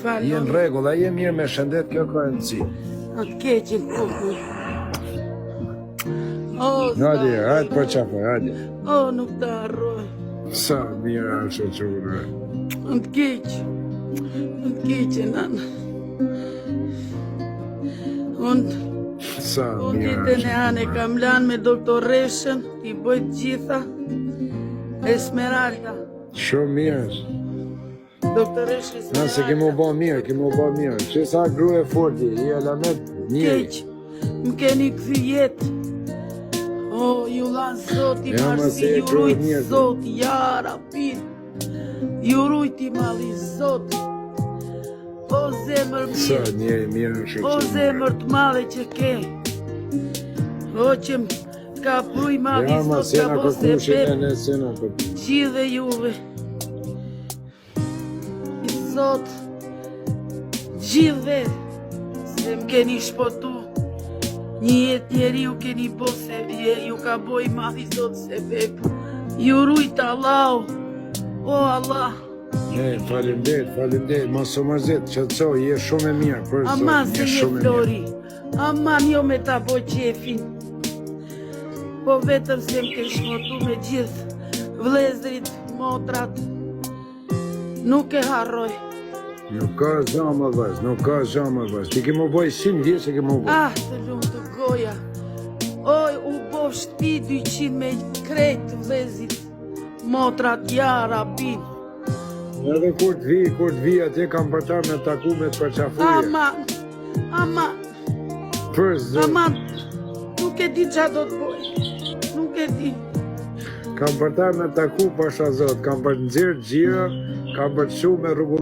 falë. Je në rregull, ai je mirë me shëndet, kjo ka rëndësi. Atë keqin kokë. Hajde, hajde po çapo, hajde. Nuk të harroj. Sa mirë është çuna. Në të keqe, nana. Sa Unë mirë ditën e anë kam lanë me doktoreshën, i bëjt gjitha, Esmeralda. Shumë mirë. Doktoresh Esmeralda. Nëse kemo bë mirë. Që sa grua e forti, i alamet mirë. Keq, më keni këthy jetë. Ju lanë Zoti marsi, ju rujtë Zoti, ja rapin. Ju rujtë i mali Zoti. O zemër Sa mirë, njeri mirë është. o zemër të madhe që ke. O që më ka pruj mali Zoti, ka po se pep, gjithë juve. Zot, gjithve, se më keni shpotu. Një jetë njeri ju keni bo se ju ka boj madhi Zot se vep. Ju rujtë Allah, o Allah. Faleminderit, mos u mërzit, qetëso, je shumë e mirë për Zot. Aman se je Flori, aman jo me ta bo qefin. Po vetëm se më ke shmotu me gjithë vlezrit, motrat. Nuk e harroj. Nuk ka zama vëz, Ti ke më boj 100 vjeç që ke më boj. Të lumë të goja. U bo shtëpi 200 me krejt vlezit, motrat, ja rabin. Edhe kur të vi atje kam përta me taku me të përqafuje. Aman, Për Zot. nuk e di qa do të boj. Nuk e di. Kam përta me taku pasha Zot, kam për nxirë gjira, kam për të shumë me rrugull.